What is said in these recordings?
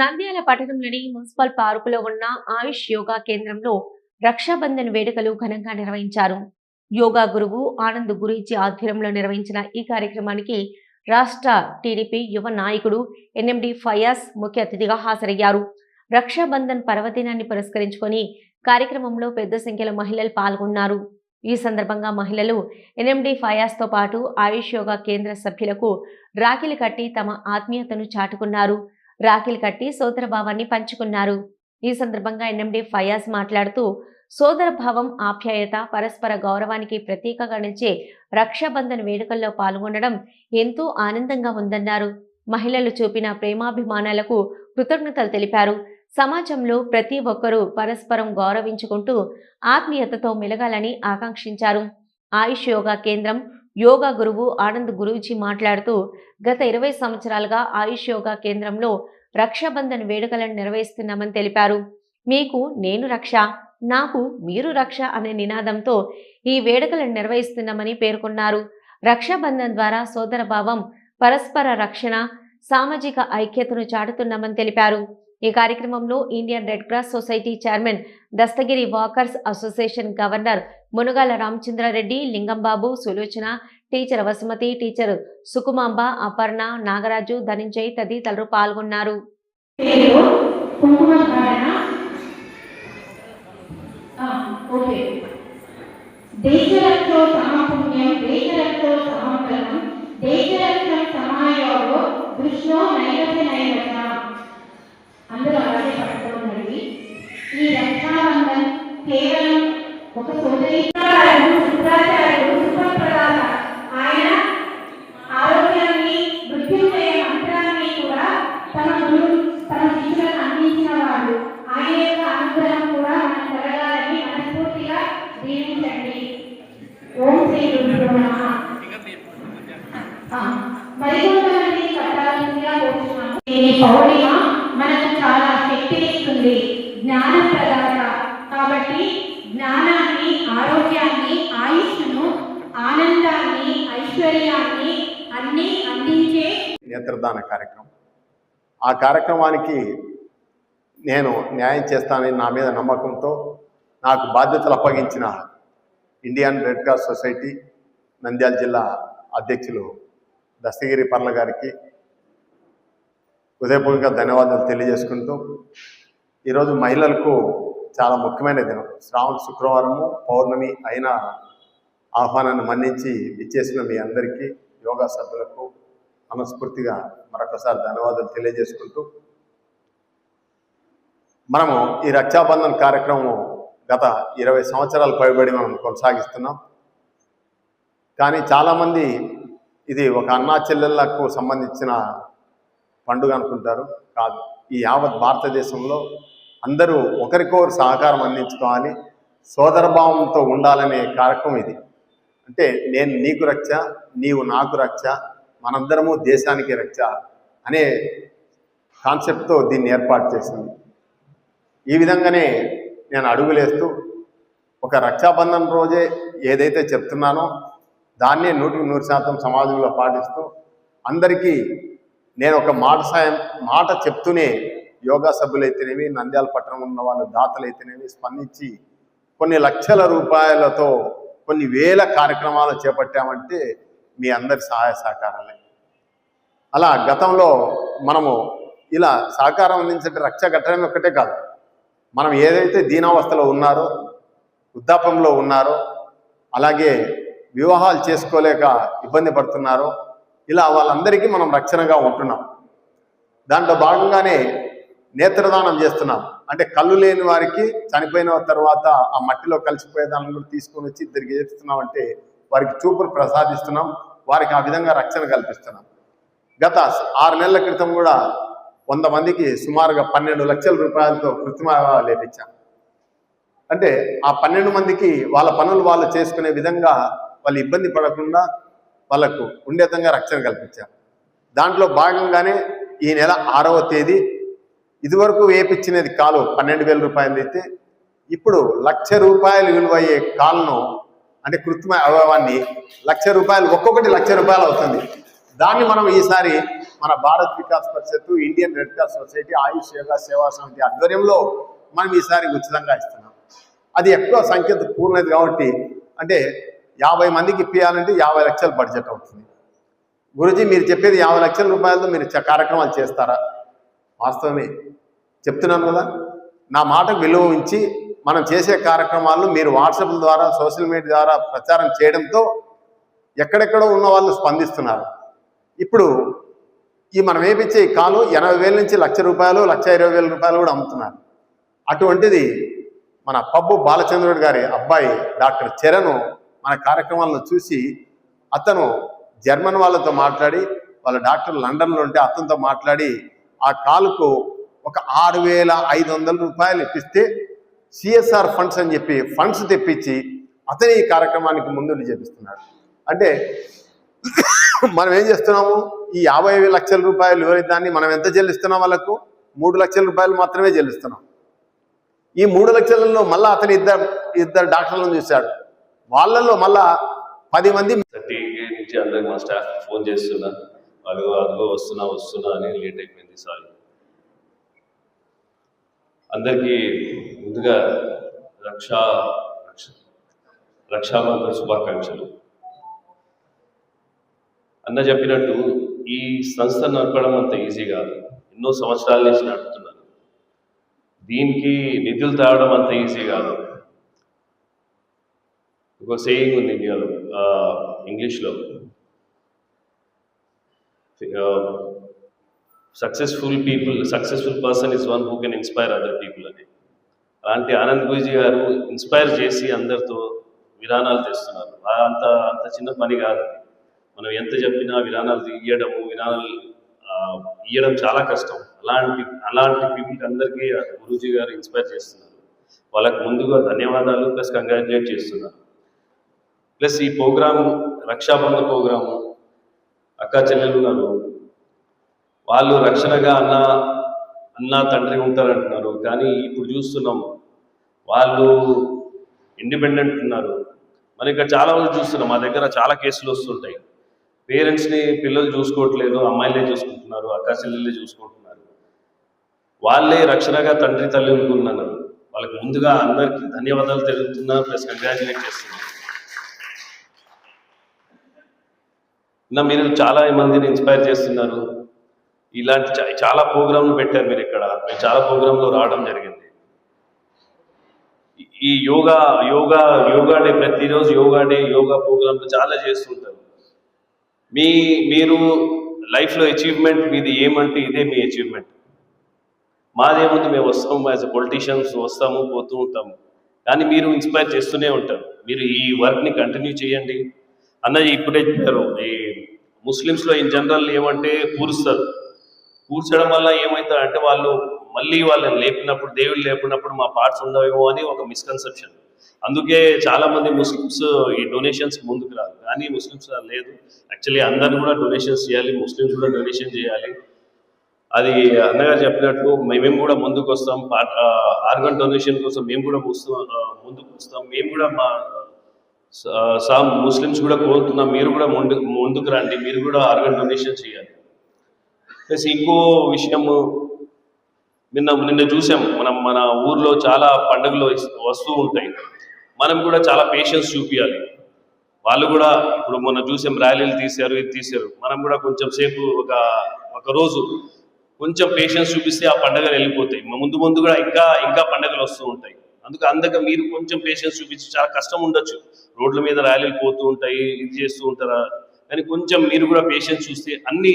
నంద్యాల పట్టణంలోని మున్సిపల్ పార్కులో ఉన్న ఆయుష్ యోగా కేంద్రంలో రక్షాబంధన్ వేడుకలు ఘనంగా నిర్వహించారు. యోగా గురువు ఆనంద్ గురూజీ ఆధ్వర్యంలో నిర్వహించిన ఈ కార్యక్రమానికి రాష్ట్ర టీడీపీ యువ నాయకుడు ఎన్ఎండి ఫయాజ్ ముఖ్య అతిథిగా హాజరయ్యారు. రక్షాబంధన్ పర్వదినాన్ని పురస్కరించుకొని కార్యక్రమంలో పెద్ద సంఖ్యలో మహిళలు పాల్గొన్నారు. ఈ సందర్భంగా మహిళలు ఎన్ఎండి ఫయాజ్తో పాటు ఆయుష్ యోగా కేంద్ర సభ్యులకు రాఖీలు కట్టి తమ ఆత్మీయతను చాటుకున్నారు. రాఖీలు కట్టి సోదర భావాన్ని పంచుకున్నారు. ఈ సందర్భంగా ఎన్ఎండి ఫయాజ్ మాట్లాడుతూ సోదర భావం, ఆప్యాయత, పరస్పర గౌరవానికి ప్రతీకగా నిలిచే రక్షాబంధన్ వేడుకల్లో పాల్గొనడం ఎంతో ఆనందంగా ఉందన్నారు. మహిళలు చూపిన ప్రేమాభిమానాలకు కృతజ్ఞతలు తెలిపారు. సమాజంలో ప్రతి ఒక్కరూ పరస్పరం గౌరవించుకుంటూ ఆత్మీయతతో మెలగాలని ఆకాంక్షించారు. ఆయుష్ యోగా కేంద్రం యోగా గురువు ఆనంద్ గురూజీ మాట్లాడుతూ గత 20 సంవత్సరాలుగా ఆయుష్ యోగా కేంద్రంలో రక్షాబంధన్ వేడుకలను నిర్వహిస్తున్నామని తెలిపారు. మీకు నేను రక్ష, నాకు మీరు రక్ష అనే నినాదంతో ఈ వేడుకలను నిర్వహిస్తున్నామని పేర్కొన్నారు. రక్షాబంధన్ ద్వారా సోదర భావం, పరస్పర రక్షణ, సామాజిక ఐక్యతను చాటుతున్నామని తెలిపారు. ఈ కార్యక్రమంలో Indian Red Cross Society chairman, Dastagiri walkers association governor Munugala Ramachandra Reddy, Lingambabu, Sulochana, teacher Vasumathi, teacher Sukumamba, Aparna, Nagaraju, Dhananjay తదితరులు పాల్గొన్నారు. ఈ రక్షాబంధన్ కేవలం ఒక సోదరి ఆయన ఆరోగ్యాన్ని, మృత్యుంజయ మంత్రాన్ని కూడా తన శిష్యులకు అందించిన వాడు. ఆయన యొక్క అనుగ్రహం కూడా మనం కలగాలని మనస్ఫూర్తిగా దీవించండి. ఓం శ్రీ గురుభ్యో నమః. మరికొంతమంది కట్టాల్సిందిగా కోరుతున్నాము. ఈ పౌర్ణిమ మనకు చాలా శక్తినిస్తుంది, జ్ఞాన ప్రదాత. కాబట్టి జ్ఞానాన్ని, ఆరోగ్యాన్ని, ఆయుష్ను, ఆనందాన్ని, ఐశ్వర్యాన్ని అన్ని అందించే నేత్రదాన కార్యక్రమం. ఆ కార్యక్రమానికి నేను న్యాయం చేస్తానని నా మీద నమ్మకంతో నాకు బాధ్యతలు అప్పగించిన Indian Red Cross society Nandyal జిల్లా అధ్యక్షులు దస్తగిరి పర్ల గారికి హృదయపూర్వక ధన్యవాదాలు తెలియజేసుకుంటూ, ఈరోజు మహిళలకు చాలా ముఖ్యమైన దినం. శ్రావణ శుక్రవారము పౌర్ణమి అయిన ఆహ్వానాన్ని మన్నించి ఇచ్చేసిన మీ అందరికీ, యోగా సభ్యులకు మనస్ఫూర్తిగా మరొకసారి ధన్యవాదాలు తెలియజేసుకుంటూ, మనము ఈ రక్షాబంధన్ కార్యక్రమం గత 20 సంవత్సరాలు పైబడి మనం కొనసాగిస్తున్నాం. కానీ చాలామంది ఇది ఒక అన్నా చెల్లెళ్లకు సంబంధించిన పండుగ అనుకుంటారు. కాదు, ఈ యావత్ భారతదేశంలో అందరూ ఒకరికొకరు సహకారం అందించుకోవాలి, సోదరభావంతో ఉండాలనే కార్యక్రమం ఇది. అంటే నేను నీకు రక్ష, నీవు నాకు రక్ష, మనందరము దేశానికి రక్ష అనే కాన్సెప్ట్తో దీన్ని ఏర్పాటు చేసింది. ఈ విధంగానే నేను అడుగులేస్తూ ఒక రక్షాబంధన్ రోజే ఏదైతే చెప్తున్నానో దాన్నే 100% సమాజంలో పాటిస్తూ అందరికీ నేను ఒక మాట చెప్తూనే యోగా సభ్యులైతేనేవి, నంద్యాల పట్టణం ఉన్న వాళ్ళు దాతలైతేనేవి స్పందించి కొన్ని లక్షల రూపాయలతో కొన్ని వేల కార్యక్రమాలు చేపట్టామంటే మీ అందరి సహాయ సహకారాలే. అలా గతంలో మనము ఇలా సహకారం అందించే రక్ష కట్టడం ఒక్కటే కాదు, మనం ఏదైతే దీనావస్థలో ఉన్నారో, వృద్ధాపంలో ఉన్నారో, అలాగే వివాహాలు చేసుకోలేక ఇబ్బంది పడుతున్నారో, ఇలా వాళ్ళందరికీ మనం రక్షణగా ఉంటున్నాం. దాంట్లో భాగంగానే నేత్రదానం చేస్తున్నాం. అంటే కళ్ళు లేని వారికి చనిపోయిన తర్వాత ఆ మట్టిలో కలిసిపోయే దాన్ని కూడా తీసుకొని వచ్చి ఇద్దరికి చేస్తున్నాం. అంటే వారికి చూపులు ప్రసాదిస్తున్నాం, వారికి ఆ విధంగా రక్షణ కల్పిస్తున్నాం. గత 6 నెలల క్రితం కూడా 100 మందికి సుమారుగా 12 లక్షల రూపాయలతో కృత్రిమ అవయవాలు లేపించాం. అంటే ఆ 12 మందికి వాళ్ళ పనులు వాళ్ళు చేసుకునే విధంగా వాళ్ళు ఇబ్బంది పడకుండా వాళ్ళకు ఉండేతంగా రక్షణ కల్పించారు. దాంట్లో భాగంగానే ఈ నెల 6వ తేదీ ఇదివరకు వేపించినది కాలు 12,000 రూపాయలు అయితే ఇప్పుడు 1,00,000 రూపాయలు విలువయ్యే కాలును, అంటే కృత్రిమ అవయవాన్ని 1,00,000 రూపాయలు, ఒక్కొక్కటి 1,00,000 రూపాయలు అవుతుంది. దాన్ని మనం ఈసారి మన భారత్ వికాస్ పరిషత్, ఇండియన్ రెడ్ క్రాస్ సొసైటీ, ఆయుష్ యోగా సేవా సమితి ఆధ్వర్యంలో మనం ఈసారి ఉచితంగా ఇస్తున్నాం. అది ఎక్కువ సంఖ్యతో పూర్ణది కాబట్టి అంటే 50 మందికి ఇప్పించాలంటే 50 లక్షల బడ్జెట్ అవుతుంది. గురూజీ మీరు చెప్పేది 50 లక్షల రూపాయలతో మీరు కార్యక్రమాలు చేస్తారా? వాస్తవమే చెప్తున్నాను కదా. నా మాటకు విలువ ఉంచి మనం చేసే కార్యక్రమాలు మీరు వాట్సాప్ ద్వారా, సోషల్ మీడియా ద్వారా ప్రచారం చేయడంతో ఎక్కడెక్కడో ఉన్న వాళ్ళు స్పందిస్తున్నారు. ఇప్పుడు ఈ మనం వేపించే ఈ కాలు 80,000 నుంచి ₹1,00,000, ₹1,20,000 కూడా అమ్ముతున్నారు. అటువంటిది మన పబ్బు బాలచంద్రుడు గారి అబ్బాయి డాక్టర్ చరణ్ మన కార్యక్రమాలను చూసి అతను జర్మన్ వాళ్ళతో మాట్లాడి, వాళ్ళ డాక్టర్ లండన్లో ఉంటే అతనితో మాట్లాడి ఆ కాలుకు ఒక ₹6,500 ఇప్పిస్తే సిఎస్ఆర్ ఫండ్స్ అని చెప్పి ఫండ్స్ తెప్పించి అతని ఈ కార్యక్రమానికి ముందుండి చేపిస్తున్నాడు. అంటే మనం ఏం చేస్తున్నాము, ఈ 50 లక్షల రూపాయలు ఎవరి దాన్ని మనం ఎంత చెల్లిస్తున్నాం? వాళ్ళకు 3 లక్షల రూపాయలు మాత్రమే చెల్లిస్తున్నాం. ఈ 3 లక్షలలో మళ్ళీ అతని ఇద్దరు డాక్టర్లను చూశాడు. వాళ్ళల్లో మళ్ళా 10 మంది 30 నుంచి అందరికి మా స్టాఫ్ ఫోన్ చేస్తున్నా, అదిగో వస్తున్నా అని లేట్ అయిపోయింది, సారీ. అందరికీ ముందుగా రక్షాబంధన్ శుభాకాంక్షలు. అన్న చెప్పినట్టు ఈ సంస్థ నడపడం అంత ఈజీ కాదు. ఎన్నో సంవత్సరాల నుంచి నడుపుతున్నారు. దీనికి నిధులు తేవడం అంత ఈజీ కాదు. ఒక సేయింగ్ ఉంది ఇండియాలో, ఇంగ్లీష్లో, successful person is one who can inspire other people అని. అలాంటి ఆనంద్ గురూజీ గారు ఇన్స్పైర్ చేసి అందరితో విధానాలు తెస్తున్నారు. అంత చిన్న పని కాదు. మనం ఎంత చెప్పినా విధానాలు ఇయ్యడం చాలా కష్టం. అలాంటి పీపుల్కి అందరికీ గురూజీ గారు ఇన్స్పైర్ చేస్తున్నారు. వాళ్ళకి ముందుగా ధన్యవాదాలు ప్లస్ కంగ్రాచులేట్ చేస్తున్నారు. ప్లస్ ఈ ప్రోగ్రాము, రక్షాబంధన్ ప్రోగ్రాము, అక్క చెల్లెలు ఉన్నారు, వాళ్ళు రక్షణగా అన్న తండ్రి ఉంటారంటున్నారు. కానీ ఇప్పుడు చూస్తున్నాం వాళ్ళు ఇండిపెండెంట్ ఉన్నారు. మనం ఇక్కడ చాలా మంది చూస్తున్నాం, మా దగ్గర చాలా కేసులు వస్తుంటాయి. పేరెంట్స్ని పిల్లలు చూసుకోవట్లేదు, అమ్మాయిలే చూసుకుంటున్నారు, అక్క చెల్లెళ్ళే చూసుకుంటున్నారు. వాళ్ళే రక్షణగా తండ్రి తల్లి ఉన్నారు. వాళ్ళకి ముందుగా అందరికీ ధన్యవాదాలు తెలుపుతున్నా ప్లస్ కంగ్రాచులేట్ చేస్తున్నారు. మీరు చాలా మందిని ఇన్స్పైర్ చేస్తున్నారు. ఇలాంటి చాలా ప్రోగ్రాంలు పెట్టారు మీరు ఇక్కడ. మేము చాలా ప్రోగ్రాంలో రావడం జరిగింది. ఈ యోగా డే, ప్రతిరోజు యోగా ప్రోగ్రాంలు చాలా చేస్తుంటారు. మీరు లైఫ్లో అచీవ్మెంట్ మీది ఏమంటే ఇదే మీ అచీవ్మెంట్. మాదేముంది, మేము వస్తాము యాజ్ ఎ పొలిటీషియన్స్, వస్తాము పోతూ ఉంటాము. కానీ మీరు ఇన్స్పైర్ చేస్తూనే ఉంటారు. మీరు ఈ వర్క్ని కంటిన్యూ చేయండి. అన్నది ఇప్పుడే చెప్పారు, ఈ ముస్లిమ్స్లో ఇన్ జనరల్ ఏమంటే కూర్చడం వల్ల ఏమవుతారంటే వాళ్ళని లేపినప్పుడు, దేవుళ్ళు లేపినప్పుడు మా పార్ట్స్ ఉండవేమో అని ఒక మిస్కన్సెప్షన్. అందుకే చాలా మంది ముస్లిమ్స్ ఈ డొనేషన్స్ ముందుకు రాదు. కానీ ముస్లిమ్స్ లేదు, యాక్చువల్లీ అందరూ కూడా డొనేషన్స్ చేయాలి, ముస్లిమ్స్ కూడా డొనేషన్ చేయాలి. అది అన్నగారు చెప్పినట్టు మేము కూడా ముందుకు వస్తాం. ఆర్గన్ డొనేషన్ కోసం మేము కూడా ముందుకు వస్తాం. మేము కూడా మా ముస్లిమ్స్ కూడా కోరుతున్నాం, మీరు కూడా ముందుకు రండి, మీరు కూడా ఆర్గన్ డొనేషన్ చేయాలి. ప్లస్ ఇంకో విషయము, నిన్న చూసాం, మన ఊర్లో చాలా పండుగలు వస్తూ ఉంటాయి. మనం కూడా చాలా పేషెన్స్ చూపించాలి. వాళ్ళు కూడా ఇప్పుడు మనం చూసాం, ర్యాలీలు తీశారు, ఇది తీశారు. మనం కూడా కొంచెం సేపు ఒక రోజు కొంచెం పేషెన్స్ చూపిస్తే ఆ పండుగలు వెళ్ళిపోతాయి. ముందు కూడా ఇంకా పండుగలు వస్తూ ఉంటాయి. అందుకే మీరు కొంచెం పేషెన్స్ చూపించి, చాలా కష్టం ఉండొచ్చు, రోడ్ల మీద ర్యాలీలు పోతూ ఉంటాయి, ఇది చేస్తూ ఉంటారా, కానీ కొంచెం మీరు కూడా పేషెన్స్ చూస్తే అన్ని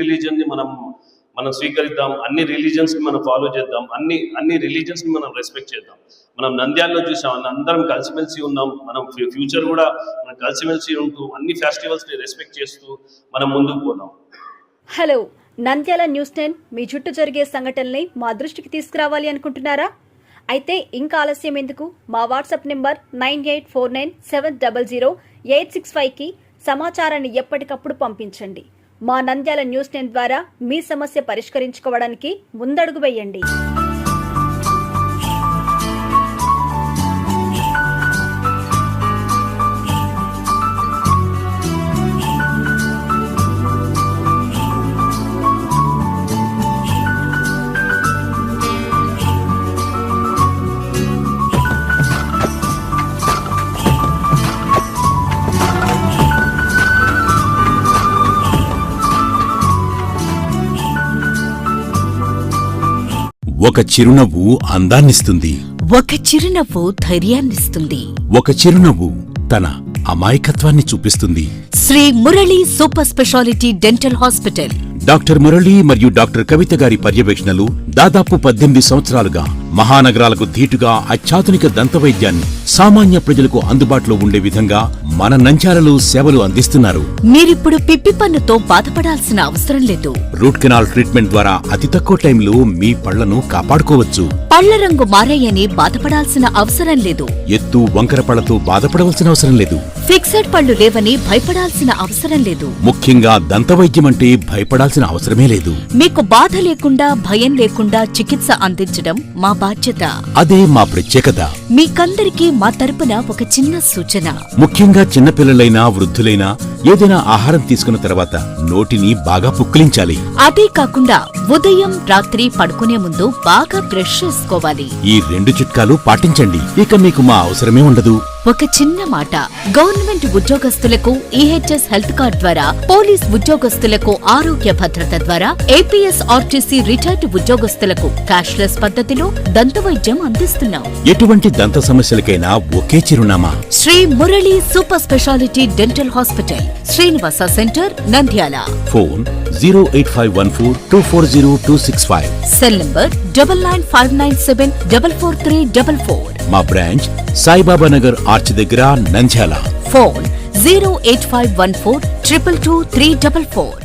రిలీజన్ని మనం స్వీకరిద్దాం, అన్ని రిలీజన్స్ని మనం ఫాలో చేద్దాం, అన్ని రిలీజన్స్ని మనం రెస్పెక్ట్ చేద్దాం. మనం నంద్యాలలో చూసాం, అందరం కలిసిమెలిసి ఉన్నాం. మనం ఫ్యూచర్ కూడా మనం కలిసిమెలిసి ఉంటూ అన్ని ఫెస్టివల్స్ని రెస్పెక్ట్ చేస్తూ మనం ముందుకు పోదాం. హలో, నంద్యాల న్యూస్ 10 మీ చుట్టూ జరిగే సంఘటనల్ని మా దృష్టికి తీసుకురావాలి అనుకుంటున్నారా? అయితే ఇంకా ఆలస్యం ఎందుకు? మా వాట్సాప్ నెంబర్ 9849700865కి సమాచారాన్ని ఎప్పటికప్పుడు పంపించండి. మా నంద్యాల న్యూస్ 10 ద్వారా మీ సమస్య పరిష్కరించుకోవడానికి ముందడుగు వేయండి. ఒక చిరునవ్వు అందాన్నిస్తుంది. ఒక చిరునవ్వు ధైర్యాన్నిస్తుంది. ఒక చిరునవ్వు తన అమాయకత్వాన్ని చూపిస్తుంది. Shri Murali super speciality dental hospital. Doctor Murali మరియు డాక్టర్ కవిత గారి పర్యవేక్షణలు దాదాపు 18 సంవత్సరాలుగా మహానగరాలకు ధీటుగా అత్యాధునిక దంతవైద్యాన్ని సామాన్య ప్రజలకు అందుబాటులో ఉండే విధంగా మన నంద్యాలలో సేవలు అందిస్తున్నారు. మీరిప్పుడు పిప్పి పన్నుతో బాధపడాల్సిన అవసరం లేదు. రూట్ కెనాల్ ట్రీట్మెంట్ ద్వారా అతి తక్కువ టైంలో మీ పళ్లను కాపాడుకోవచ్చు. పళ్ల రంగు మారాయని బాధపడాల్సిన అవసరం లేదు. ఎత్తు వంకర పళ్లతో బాధపడవలసిన అవసరం లేదు. ఫిక్సెడ్ పళ్ళు లేవని భయపడాల్సిన అవసరం లేదు. ముఖ్యంగా దంతవైద్యం అంటే భయపడాల్సిన అవసరమే లేదు. మీకు బాధ లేకుండా భయం లేకుండా చికిత్స అందించడం మా బాధ్యత. అదే మా ప్రత్యేకత. మీకందరికీ మా తరపున ఒక చిన్న సూచన. ముఖ్యంగా చిన్నపిల్లలైనా వృద్ధులైనా ఏదైనా ఆహారం తీసుకున్న తర్వాత నోటిని బాగా పుక్కిలించాలి. అదే కాకుండా ఉదయం రాత్రి పడుకునే ముందు బాగా బ్రష్ చేసుకోవాలి. ఈ 2 చిట్కాలు పాటించండి, ఇక మీకు మా అవసరమే ఉండదు. ఒక చిన్న మాట, గవర్నమెంట్ ఉద్యోగస్తులకు ఈహెచ్ఎస్ హెల్త్ కార్డ్ ద్వారా, పోలీస్ ఉద్యోగస్తులకు ఆరోగ్య భద్రత ద్వారా, ఏపీఎస్ ఆర్టీసీ రిటైర్డ్ ఉద్యోగస్తులకు క్యాష్లెస్ పద్ధతిలో దంతవైద్యం అందిస్తున్నాం. ఎటువంటి దంత సమస్యలకైనా ఒకే చిరునామా, Shri Murali super speciality dental hospital, Srinivasa centre, Nandyal. Phone 08514240265. Cell number 9959744344. మా బ్రాంచ్ సాయిబాబా నగర్ ఆర్చ్ దగ్గర, నంద్యాల. ఫోన్ 08514222344.